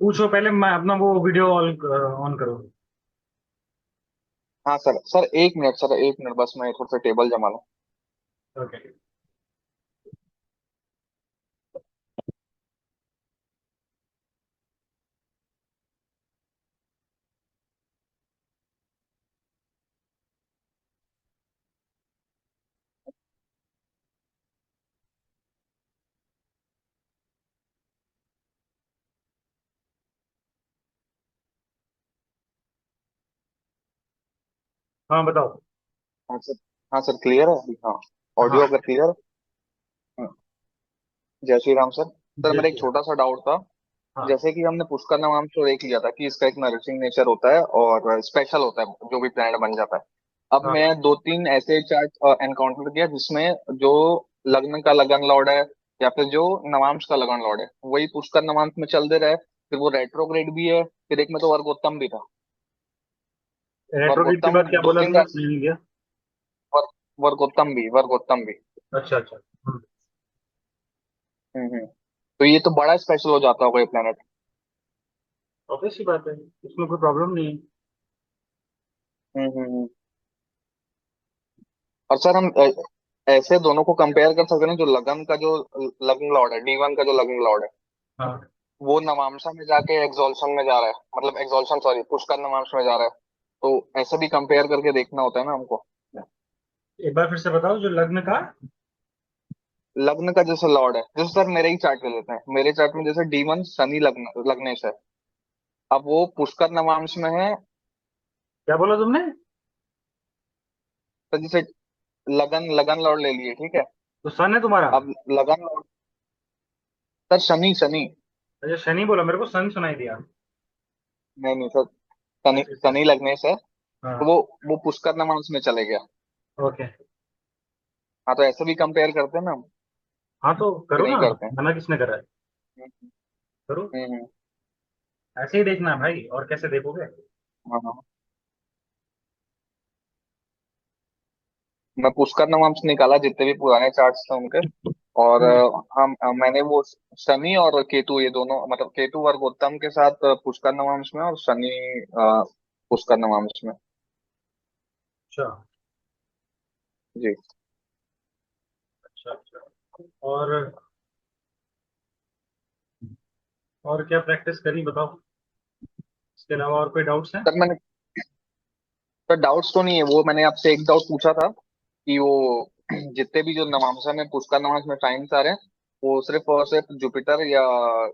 पूछो पहले, मैं अपना वो वीडियो ऑन ऑन करो। हाँ सर, सर एक मिनट, सर एक मिनट, बस मैं थोड़ा सा टेबल जमा लूँ। ओके। हाँ बताओ। हाँ सर। हाँ सर, क्लियर है अभी? हाँ। हाँ। ऑडियो अगर क्लियर है। जय श्री राम सर। सर जय मेरा एक श्री राम। छोटा सा डाउट था। हाँ जैसे कि हमने पुष्कर नवाम तो देख लिया था कि इसका एक नरिशिंग नेचर होता है और स्पेशल होता है जो भी प्लैनेट बन जाता है। अब हाँ। मैं दो तीन ऐसे चार्ट एनकाउंटर किया जिसमें जो लग्न का लगन लॉर्ड है या फिर जो नवांश का लगन लॉर्ड है वही पुष्कर नवांश में चल दे रहा है। फिर वो रेट्रोग्रेड भी है, फिर एक में तो वर्गोत्तम भी था। रेट्रोगेट के वर्गोत्तम बाद क्या दो बोला तीन तुमने, राशि। समझ नहीं गया। वर्गोत्तम भी। अच्छा अच्छा। हम्म। तो ये तो बड़ा स्पेशल हो जाता होगा ये प्लेनेट। ऑब्वियस सी बात है, इसमें कोई प्रॉब्लम नहीं है। हम्म। और सर हम ऐसे दोनों को कंपेयर कर सकते हैं ना, जो लगन का जो लगन लॉर्ड है, D1 का जो लगन लॉर्ड है हाँ, वो नवांशा में जाके एक्सॉल्शन में जा रहा है, मतलब एक्सॉल्शन सॉरी पुष्कर नवांश में जा रहा है। तो ऐसे भी कंपेयर करके देखना होता है ना हमको। एक बार फिर से बताओ, जो लग्न का। लग्न का जैसे लॉर्ड है, जैसे सर मेरे ही चार्ट ले लेते हैं, मेरे चार्ट में जैसे D1 शनि लग्न लग्नेश है। अब वो पुष्कर नवांश में है। क्या बोला तुमने? तो जैसे लगन लगन लॉर्ड ले लिए, ठीक है। तो सन है तुम्हारा। अब लगन लॉर्ड, सर शनि शनि। अच्छा, शनि बोला, मेरे को सन सुनाई दिया। नहीं नहीं सर, शनि अच्छा अच्छा। शनि लगनेश है। तो हाँ। वो पुष्कर नवांश में चले गया। ओके। हाँ, तो ऐसे भी कंपेयर करते हैं ना हम, हाँ तो कि करो नहीं ना। करते हैं? मना किसने करा है? हम्म। करो। हम्म। ऐसे ही देखना है भाई, और कैसे देखोगे? हाँ हाँ। मैं पुष्कर नवंश निकाला जितने भी पुराने चार्ट्स थे उनके। और मैंने वो शनि और केतु, ये दोनों मतलब केतु वर्गोत्तम के साथ पुष्कर नवंश में और शनि पुष्कर नवंश में। अच्छा जी। अच्छा अच्छा। और और क्या प्रैक्टिस करी बताओ, इसके अलावा और कोई डाउट्स हैं? सर मैंने, सर डाउट्स तो नहीं है, वो मैंने आपसे एक डाउट पूछा था कि वो जितने भी जो नवांशा में पुष्कर नवंश में टाइम्स आ रहे हैं वो सिर्फ और सिर्फ जुपिटर या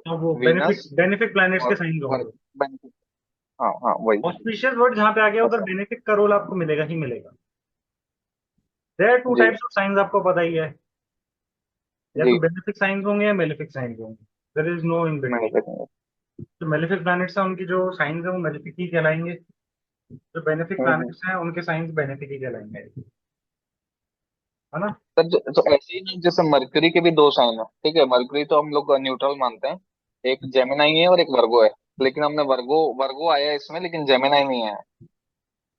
तो वो बेनिफिक वीनस बेनिफिक प्लैनेट्स के और साइन होंगे। वर्ग। हाँ हाँ वही। ऑस्पिशियस वर्ड जहाँ पे आ गया उधर ऐसा। बेनिफिक का रोल आपको मिलेगा ही मिलेगा। देयर आर टू जी। टाइप्स ऑफ साइंस, आपको पता ही है। या तो जी। बेनिफिक साइंस होंगे या मेलिफिक साइंस होंगे। देयर इज नो इन मैंने बिटवीन। देखा। जो मेलिफिक प्लैनेट्स हैं उनकी जो साइंस है वो मेलिफिक ही कहलाएंगे। जो बेनिफिक हम्म। प्लैनेट्स हैं उनके साइंस बेनिफिक ही कहलाएंगे। है ना? सर तो ऐसे ही ना, जैसे मरकरी के भी दो साइन है, ठीक है। मरकरी तो हम लोग न्यूट्रल मानते हैं, एक जेमिनाई है और एक वर्गो है। लेकिन हमने वर्गो वर्गो आया है इसमें, लेकिन जेमिनाई नहीं आया है।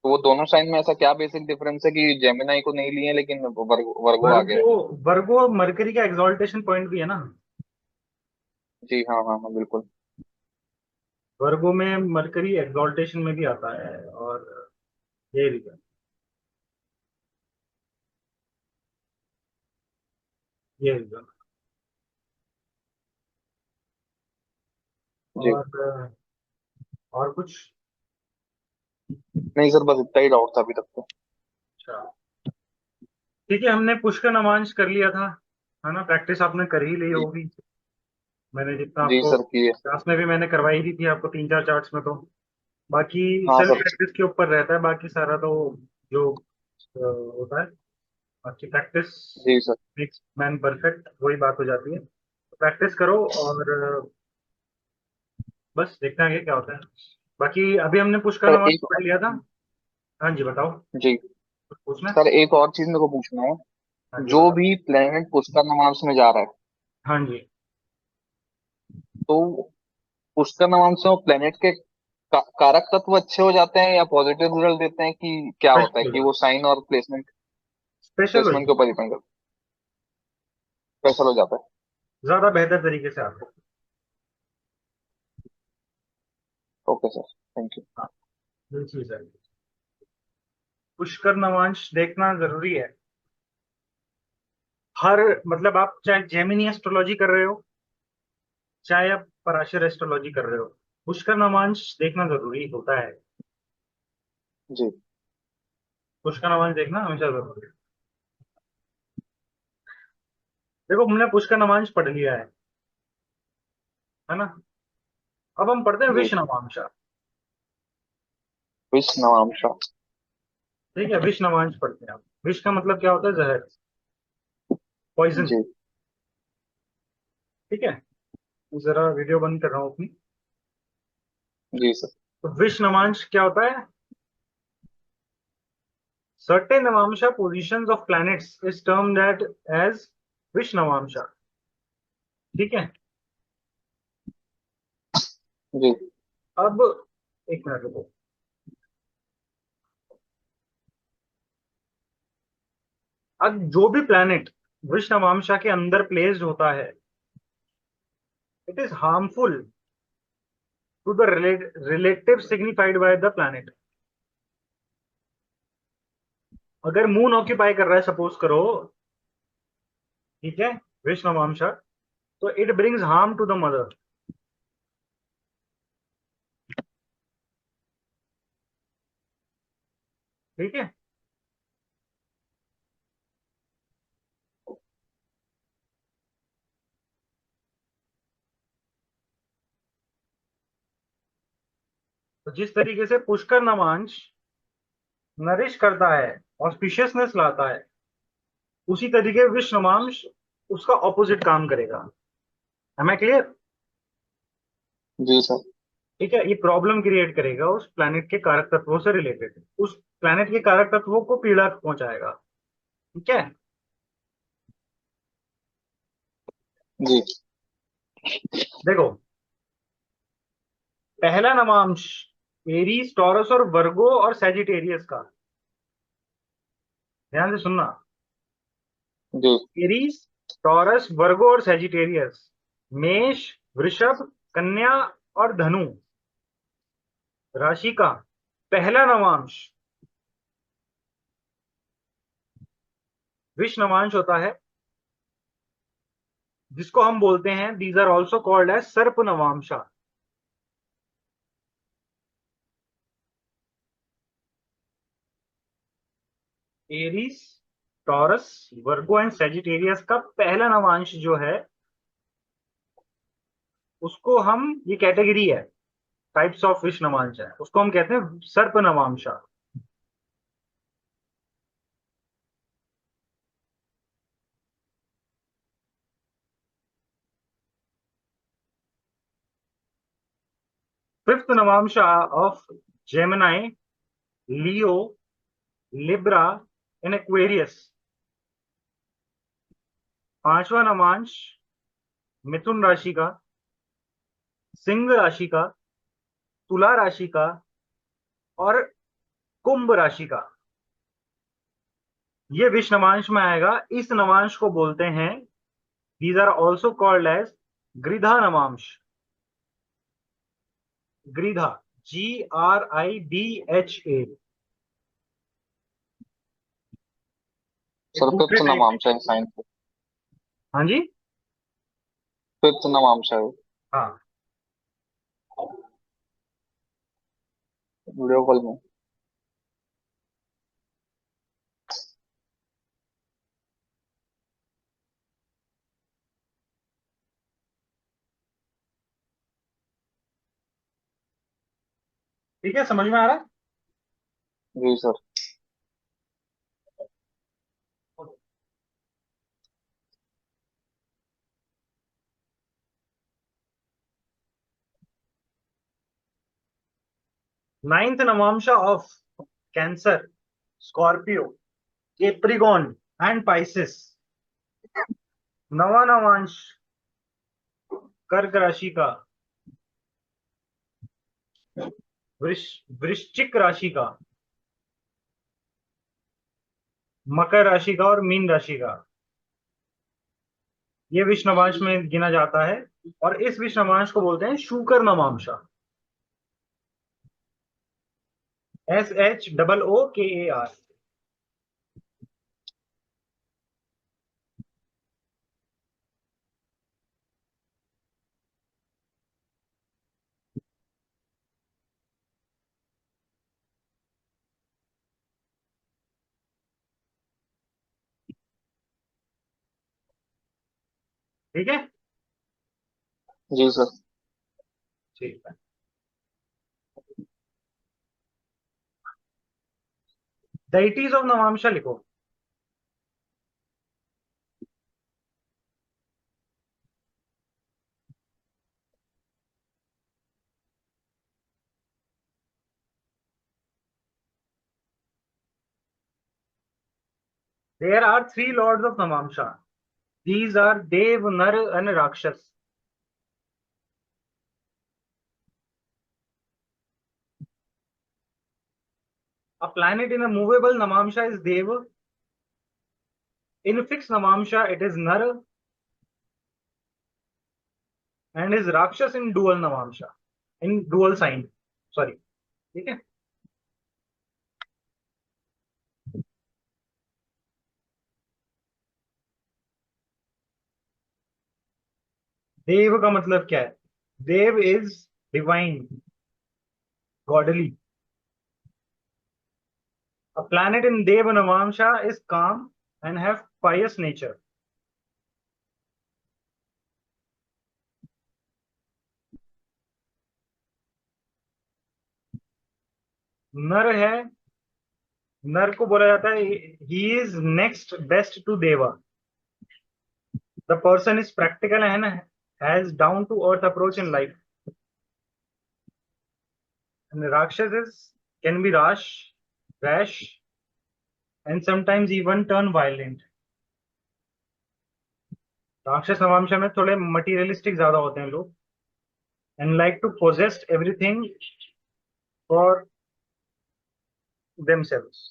तो वो दोनों साइन में ऐसा क्या बेसिक डिफरेंस है कि जेमिनाई को नहीं लिए लेकिन वर्गो वर्गो आ गया है? वर्गो वर्गो मरकरी का एक्सॉल्टेशन पॉइंट भी है ना। जी हाँ हाँ हाँ बिल्कुल। वर्गो में मरकरी एक्सॉल्टेशन में भी आता है, और ये रीजन, ये रीजन। जी। और कुछ? नहीं सर, बस इतना ही डाउट था अभी तक तो। अच्छा, ठीक है, हमने पुष्कर नवांश कर लिया था। है ना, प्रैक्टिस आपने कर ही ली जी। होगी। मैंने जितना जी आपको सर किए। क्लास में भी मैंने करवाई दी थी आपको तीन चार चार्ट्स में तो। बाकी हाँ सेल्फ सर। प्रैक्टिस के ऊपर रहता है, बाकी सारा तो जो होता है, बाकी प्रैक्टिस जी सर। मेक्स मैन परफेक्ट, वही बात हो जाती है। तो प्रैक्टिस करो, और बस देखते हैं आगे क्या होता है। बाकी अभी हमने पुष्कर सर नवाज एक, पढ़ लिया था। हाँ जी बताओ, जी कुछ पूछना है? सर एक और चीज मेरे को पूछना है। हाँ जी जो बताओ। भी प्लेनेट पुष्कर नवांश में जा रहा है, हाँ जी। तो पुष्कर नवांश में प्लेनेट के कारक तत्व अच्छे हो जाते हैं या पॉजिटिव रिजल्ट देते हैं, कि क्या होता है स्पेशल हो कि जाए। वो साइन और प्लेसमेंट स्पेशल हो प्लेसमेंट के जाए। ऊपर डिपेंड करता है, कैसा हो जाता है? ज्यादा बेहतर तरीके से आपको। Okay sir, thank you. हाँ, ये चीज है। पुष्कर नवांश देखना जरूरी है। हर मतलब आप चाहे जेमिनी एस्ट्रोलॉजी कर रहे हो, चाहे आप पराशर एस्ट्रोलॉजी कर रहे हो, पुष्कर नवांश देखना जरूरी होता है। जी। पुष्कर नवांश देखना हमेशा जरूरी है। देखो हमने पुष्कर नवांश पढ़ लिया है ना। अब हम पढ़ते हैं जी। विष नवांशा। विश नवांशा। ठीक है, विष नवांश पढ़ते हैं। विष का मतलब क्या होता है? जहर, पॉइजन। जी। ठीक है, जरा वीडियो बंद कर रहा हूँ अपनी। जी सर। तो विष नवांश क्या होता है? Certain Navamsha positions of planets is termed that as Vishnavamsha. ठीक है। जी। अब एक मिनट रुको। अब जो भी प्लैनेट विश्ववांशा के अंदर प्लेस्ड होता है, it is harmful to the relative signified by the planet. अगर मून ऑक्यूपाई कर रहा है सपोज करो, ठीक है, विश्ववांशा, तो it brings harm to the mother. ठीक है। तो जिस तरीके से पुष्कर नवांश नरिश करता है, ऑस्पिशियसनेस लाता है, उसी तरीके विश्ववांश उसका ऑपोजिट काम करेगा। Am I clear? जी सर। ठीक है, ये प्रॉब्लम क्रिएट करेगा उस प्लैनेट के कारक तत्वों से रिलेटेड, उस प्लैनेट के कारक तत्वों को पीड़ा पहुंचाएगा। ठीक है। जी। देखो, पहला नवांश एरीज, टॉरस और वर्गो और सैजिटेरियस का, ध्यान से सुनना। जी। एरीज, टॉरस, वर्गो और सैजिटेरियस, मेष, वृषभ, कन्या और धनु राशि का पहला नवांश विष नवांश होता है, जिसको हम बोलते हैं, these are also called as सर्प नवांशा। Aries, Taurus, Virgo and Sagittarius का पहला नवांश जो है, उसको हम, ये कैटेगरी है, टाइप्स ऑफ विष नवांश है, उसको हम कहते हैं सर्प नवांशा। फिफ्थ नवांशा of Gemini, Leo, Libra and Aquarius. पांचवा नवांश मिथुन राशि का, सिंह राशि का, तुला राशि का और कुंभ राशि का, ये विष नवांश में आएगा। इस नवांश को बोलते हैं, these are also called as गृधा नवांश। गृधा, GRIDHA। एक सर दूसरे फिफ्थ टाइप। नवांशा है साइंस। हाँ जी। फिफ्थ नवांशा है। हाँ, वीडियो कॉल में। ठीक है, समझ में आ रहा जी सर। है? नाइन्थ नवांशा of Cancer, Scorpio, Capricorn and Pisces. नवा नवांश कर्क राशि का, वृश्चिक राशि का, मकर राशि का और मीन राशि का, ये विष नवांश में गिना जाता है। और इस विष नवांश को बोलते हैं शूकर नवांशा। SHOOKAR। ठीक है। जी सर। ठीक है। Deities of नवांशा लिखो। There are three lords of Namamsha. These are Dev, Nar, and Rakshas. A planet in a movable Namamsha is Dev. In fixed Namamsha, it is Nar, and is Rakshas in dual Namamsha, in dual sign. Sorry. ठीक है। देव का मतलब क्या है? Dev is divine, godly. A planet in Dev Navamsha is calm and have pious nature. नर है, नर को बोला जाता है he is next best to Deva. The person is practical and has down to earth approach in life. And Rakshas can be rash, and sometimes even turn violent. राक्षस नवांश में थोड़े मटीरियलिस्टिक ज्यादा होते हैं लोग, and like to possess everything for themselves.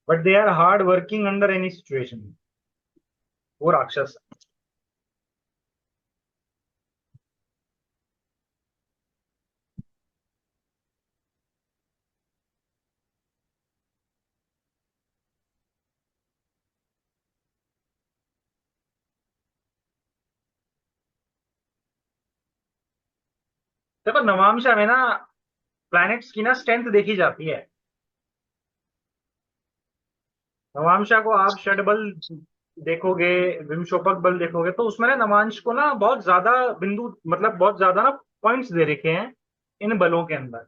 But they are hard working under any situation. वो राक्षस। देखो नवांशा में ना प्लैनेट्स की ना स्ट्रेंथ देखी जाती है। नवांशा को आप षड बल देखोगे, विंशोपक बल देखोगे, तो उसमें ना नवांश को ना बहुत ज्यादा बिंदु, मतलब बहुत ज्यादा ना पॉइंट्स दे रखे हैं इन बलों के अंदर।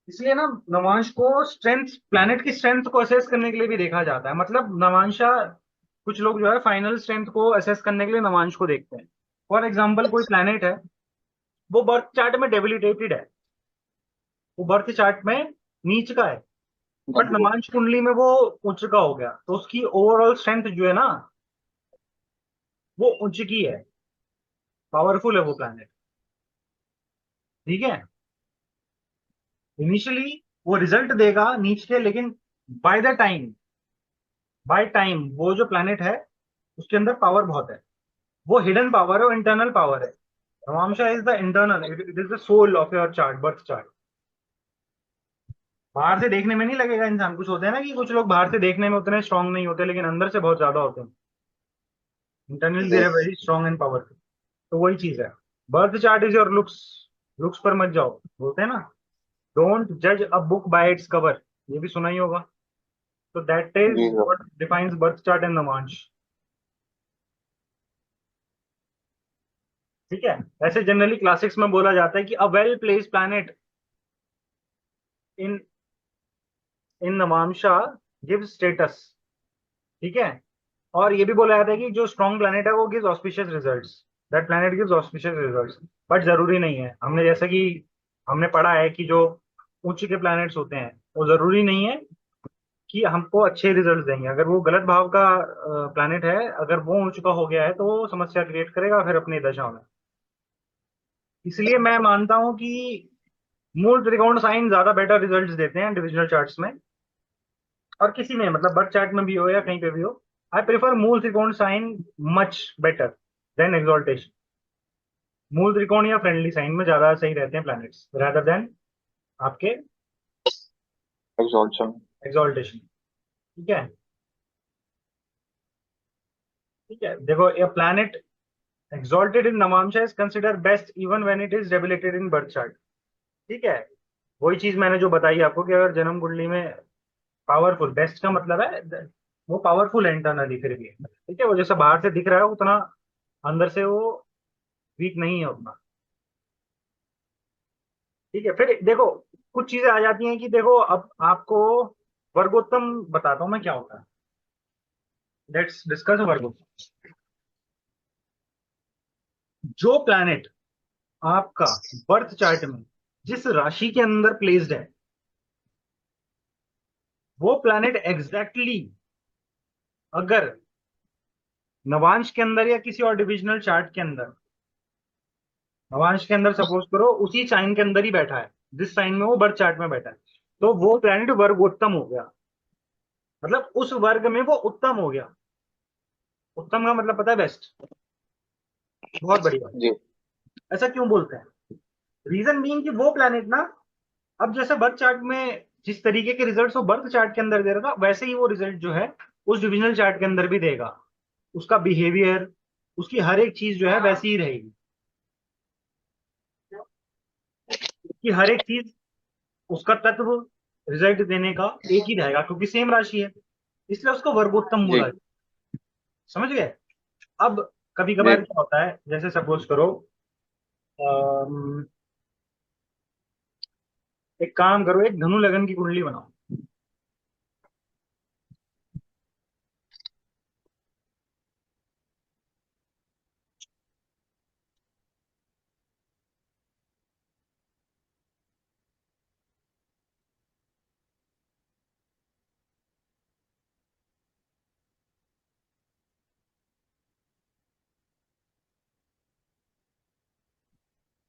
इसलिए ना नवांश को स्ट्रेंथ, प्लैनेट की स्ट्रेंथ को असेस करने के लिए भी देखा जाता है। मतलब नवांशा, कुछ लोग जो है फाइनल स्ट्रेंथ को असेस करने के लिए नवांश को देखते हैं। फॉर एग्जाम्पल कोई प्लैनेट है, वो बर्थ चार्ट में डेबिलिटेटेड है, वो बर्थ चार्ट में नीच का है, बट नवांश कुंडली में वो उच्च का हो गया, तो उसकी ओवरऑल स्ट्रेंथ जो है ना वो उच्च की है, पावरफुल है वो प्लैनेट। ठीक है। इनिशियली वो रिजल्ट देगा नीच के, लेकिन by the time, by time वो जो प्लैनेट है उसके अंदर पावर बहुत है। वो हिडन पावर है, वो इंटरनल पावर है। Navamsha is the internal, it is the soul of your chart, birth chart. बाहर से देखने में नहीं लगेगा इंसान, कुछ होते हैं ना कि कुछ लोग बाहर से देखने में उतने स्ट्रांग नहीं होते लेकिन अंदर से बहुत ज्यादा होते हैं। Internally they are very strong and powerful. तो वही चीज है। Birth chart is your looks. Looks पर मत जाओ, बोलते हैं ना, डोंट जज a book by its cover. ये भी सुना ही होगा। तो दैट इज जी sir. What defines birth chart and Navamsa. ठीक है। ऐसे जनरली क्लासिक्स में बोला जाता है कि a well placed planet in in navamsha gives status. ठीक है। और ये भी बोला जाता है कि जो स्ट्रॉन्ग प्लैनेट है वो gives auspicious results. That planet gives auspicious results. But जरूरी नहीं है, हमने जैसा कि हमने पढ़ा है कि जो उच्च के प्लैनेट्स होते हैं वो जरूरी नहीं है कि हमको अच्छे रिजल्ट्स देंगे। अगर वो गलत भाव का प्लैनेट है, अगर वो उच्च का हो गया है तो वो समस्या क्रिएट करेगा फिर अपनी दशा में। इसलिए मैं मानता हूं कि मूल त्रिकोण साइन ज्यादा बेटर रिजल्ट्स देते हैं डिविजनल चार्ट्स में, और किसी में मतलब बर्थ चार्ट में भी हो या कहीं पे भी हो। आई prefer moolatrikona sign much better than exaltation. मूल त्रिकोण या फ्रेंडली साइन में ज्यादा सही रहते हैं प्लैनेट्स रादर देन आपके एग्जॉल्शन। एक्सॉल्टेशन। ठीक है। ठीक है, देखो ए planet exalted in Navamsha is considered best even when it is debilitated in birth chart। ठीक है। वही चीज मैंने जो बताई आपको कि अगर जन्म कुंडली में पावरफुल, बेस्ट का मतलब है वो पावरफुल है इंटरनली फिर भी। ठीक है, वो जैसा बाहर से दिख रहा है उतना अंदर से वो वीक नहीं है उतना। ठीक है, फिर देखो कुछ चीजें आ जाती हैं कि देखो अब आपको वर्गोत्तम बताता हूं मैं क्या होता है। Let's discuss vargottam. जो प्लैनेट आपका बर्थ चार्ट में जिस राशि के अंदर प्लेस्ड है, वो प्लैनेट एग्जैक्टली अगर नवांश के अंदर या किसी और डिविजनल चार्ट के अंदर, नवांश के अंदर सपोज करो उसी साइन के अंदर ही बैठा है जिस साइन में वो बर्थ चार्ट में बैठा है, तो वो प्लैनेट वर्गोत्तम हो गया। मतलब उस वर्ग में वो उत्तम हो गया। उत्तम का मतलब पता है बेस्ट, बहुत बढ़िया। जी ऐसा क्यों बोलते हैं? रीजन बीइंग कि वो प्लैनेट ना, अब जैसे बर्थ चार्ट में जिस तरीके के रिजल्ट्स वो बर्थ चार्ट के अंदर दे रहा था वैसे ही वो रिजल्ट जो है उस डिविजनल चार्ट के अंदर भी देगा। उसका बिहेवियर, उसकी हर एक चीज जो है वैसी ही रहेगी। उसकी हर एक चीज, उसका तत्व, रिजल्ट देने का एक ही रहेगा क्योंकि सेम राशि है, इसलिए उसको वर्गोत्तम जी बोला जाए। समझ गए? अब कभी जी। कभार क्या होता है, जैसे सपोज करो अम, एक काम करो, एक धनु लगन की कुंडली बनाओ।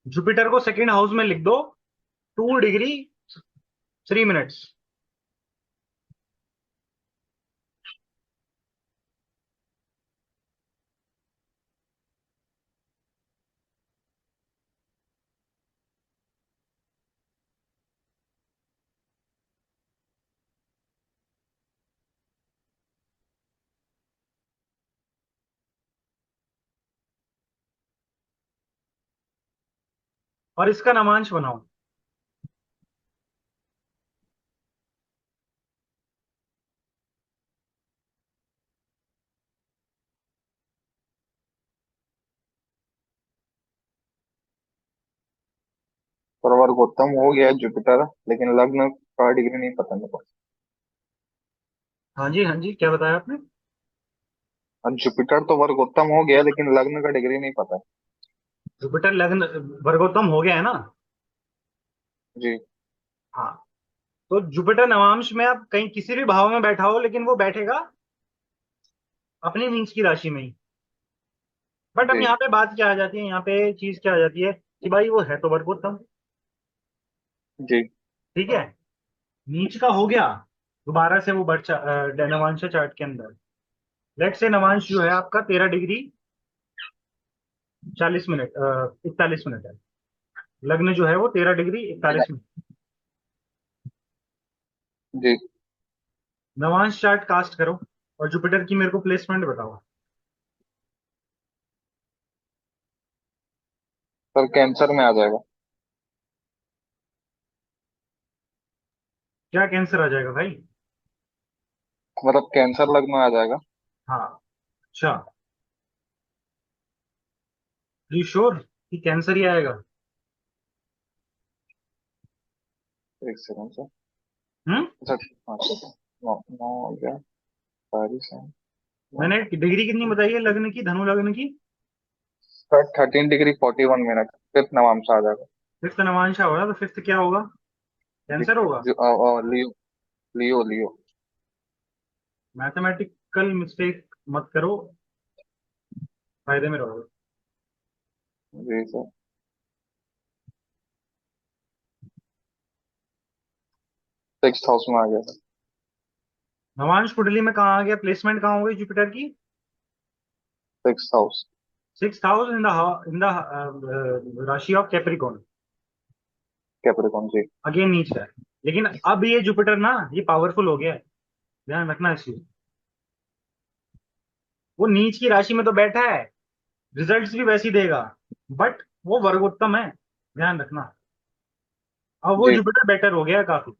जुपिटर को सेकंड हाउस में लिख दो, 2 डिग्री 3 मिनट्स। और इसका नवांश बनाओ। पर वर्गोत्तम हो गया जुपिटर, लेकिन लग्न का डिग्री नहीं पता मेरे को। हाँ जी, हाँ जी, क्या बताया आपने? और जुपिटर तो वर्गोत्तम हो गया लेकिन लग्न का डिग्री नहीं पता। जुपिटर लग्न वर्गोत्तम हो गया है ना। जी हाँ, तो जुपिटर नवांश में आप कहीं किसी भी भाव में बैठा हो लेकिन वो बैठेगा अपनी नीच की राशि में ही। बट अब जी यहाँ पे बात क्या आ जाती है, यहाँ पे चीज क्या आ जाती है कि भाई वो है तो वर्गोत्तम। जी ठीक है, नीच का हो गया, दोबारा से वो बढ़ नवांश चार्ट के अंदर। लेट से नवांश जो है आपका 13 डिग्री 40 मिनट 41 मिनट है। लग्न जो है वो 13 डिग्री 41 मिनट। जी। नवांश चार्ट कास्ट करो और जुपिटर की मेरे को प्लेसमेंट बताओ। पर कैंसर में आ जाएगा। क्या कैंसर आ जाएगा भाई? मतलब कैंसर लग्न में आ जाएगा। हाँ। अच्छा, यू श्योर कि कैंसर ही आएगा? एक सेकंड से। हम्म। अच्छा। हाँ ठीक है। नौ नौ हो गया। बारिश है। मैंने डिग्री कितनी बताई है लग्न की, धनु लग्न की? 13 डिग्री 41 मिनट फिफ्थ नवंसा आ जाएगा। फिफ्थ नवांश होगा तो फिफ्थ क्या होगा? जी, कैंसर होगा। लियो लियो लियो। मैथमेटिकल मिस्टेक मत करो, फायदे में रहोगे। जी सर। सिक्स हाउस में आ गया सर। नवांश कुंडली में कहाँ आ गया, प्लेसमेंट कहाँ हो गई जुपिटर की? Six house. Six house in the rashi of Capricorn, Capricorn जी। अगेन नीच है। लेकिन अब ये जुपिटर ना, ये पावरफुल हो गया है, ध्यान रखना इस चीज। वो नीच की राशि में तो बैठा है, रिजल्ट्स भी वैसे ही देगा, बट वो वर्गोत्तम है, ध्यान रखना। अब वो जी जुपिटर बेटर हो गया है काफी,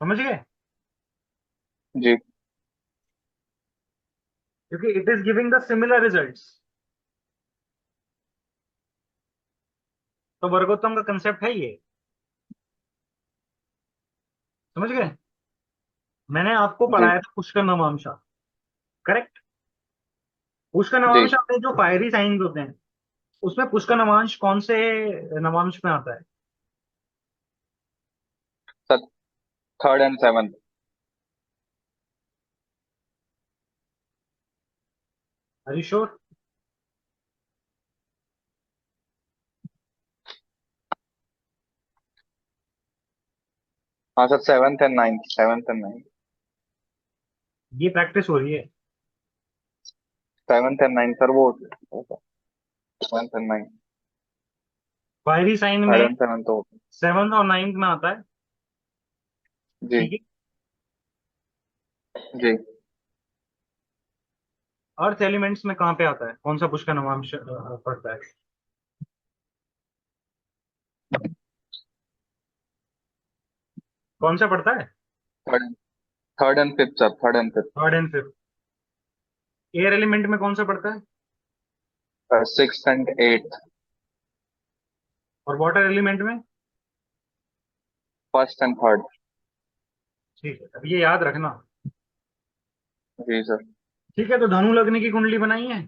समझ गए? जी क्योंकि it is giving the similar results. तो वर्गोत्तम का कंसेप्ट है ये, समझ गए? मैंने आपको जी पढ़ाया था पुष्कर नवांशा, करेक्ट? पुष्कर जी नवांशा में जो फायरी साइंस होते हैं, उसमें पुष्कर नवांश कौन से नवांश में आता है? Sir, third and seventh. Are you sure? हाँ sir, seventh and ninth, seventh and ninth. ये प्रैक्टिस हो रही है। सेवन्थ एंड नाइन्थ सर, वो seventh and ninth. Fiery sign third में एंड सेवन्थ तो सेवन्थ और नाइन्थ में आता है, जी ठीक है? जी। अर्थ एलिमेंट्स में कहाँ पे आता है, कौन सा पुष्कर नवांश पड़ता है? कौन सा पड़ता है? Third third and fifth sir, third and third and fifth. Air element में कौन सा पड़ता है? Fifth, sixth and eighth. और वाटर एलिमेंट में? First and third. ठीक है, अब ये याद रखना। जी सर। ठीक है, तो धनु लग्न की कुंडली बनाई है।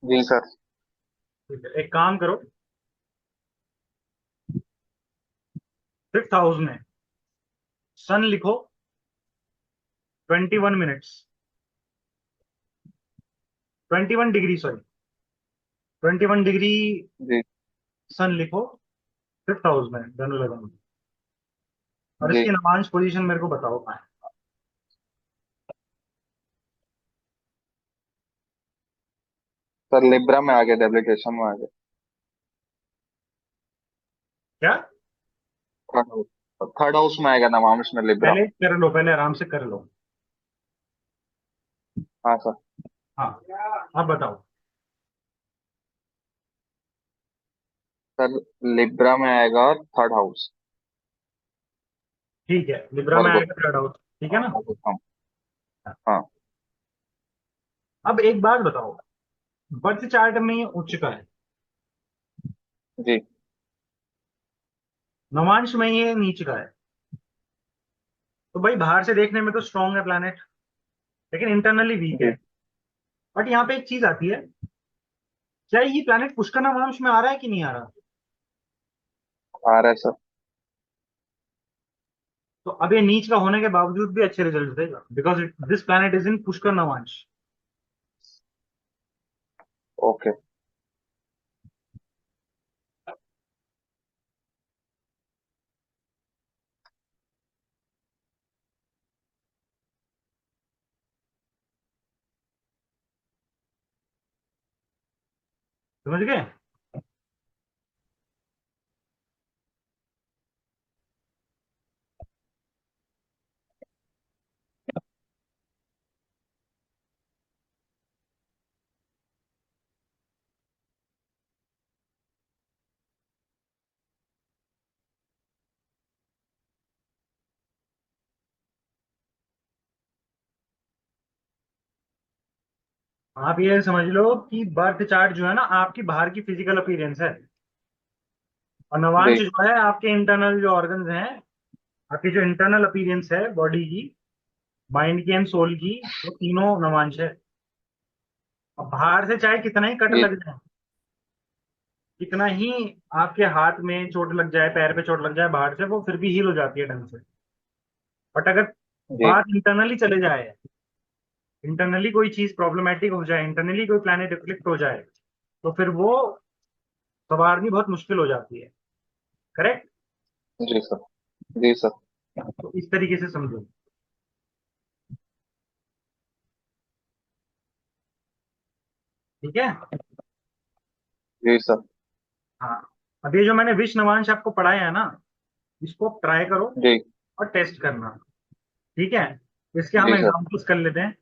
जी सर। ठीक है, एक काम करो, फिफ्थ हाउस में सन लिखो, 21 मिनट्स, 21 डिग्री, सॉरी, 21 डिग्री जी सन लिखो फिफ्थ हाउस में, धनु लग्न में। और जी इसकी नवांश पोजीशन मेरे को बताओ कहाँ है। सर, लिब्रा में आ गया, डेप्लीकेशन में आ गया। क्या? थर्ड हाउस, थर्ड हाउस में आएगा नवांश में, लिब्रा। पहले कर लो, पहले आराम से कर लो। हाँ सर। हाँ, अब बताओ। सर, लिब्रा में आएगा थर्ड हाउस। ठीक है, लिब्रा में वर्गो। आएगा थर्ड हाउस, ठीक है हाँ, ना? हाँ हाँ। अब एक बात बताओ, बर्थ चार्ट में ये उच्च का है, जी नवांश में ये नीच का है, तो भाई बाहर से देखने में तो स्ट्रांग है प्लैनेट, लेकिन इंटरनली वीक है। जी। बट यहाँ पे एक चीज आती है, क्या ये प्लैनेट पुष्कर नवांश में आ रहा है कि नहीं आ रहा? आ रहा है सर। तो अब ये नीच का होने के बावजूद भी अच्छे रिजल्ट देगा, because this planet is in Pushkar Navamsa. Okay. समझ गए? आप ये समझ लो कि बर्थ चार्ट जो है ना, आपकी बाहर की फिजिकल अपीयरेंस है, और जी नवांश जो है आपके इंटरनल जो ऑर्गन्स हैं, आपकी जो इंटरनल अपीयरेंस है बॉडी की, माइंड की एंड सोल की, वो तीनों नवांश है। अब बाहर से चाहे कितना ही कट जी लग जाए, कितना ही आपके हाथ में चोट लग जाए, पैर पे चोट लग जाए बाहर से, वो फिर भी हील हो जाती है ढंग से। बट अगर जी बात इंटरनली चले जाए, इंटरनली कोई चीज प्रॉब्लमेटिक हो जाए, इंटरनली कोई प्लैनेट इफ्लिक्ट हो जाए, तो फिर वो संवारनी बहुत मुश्किल हो जाती है, करेक्ट? जी सर। जी सर। तो इस तरीके से समझो। ठीक है। जी सर। हाँ, अब ये जो मैंने विष नवांश आपको पढ़ाया है ना, इसको ट्राई करो जी। और टेस्ट करना। ठीक है, इसके हम जी सर। एग्जाम्पल्स कर लेते हैं।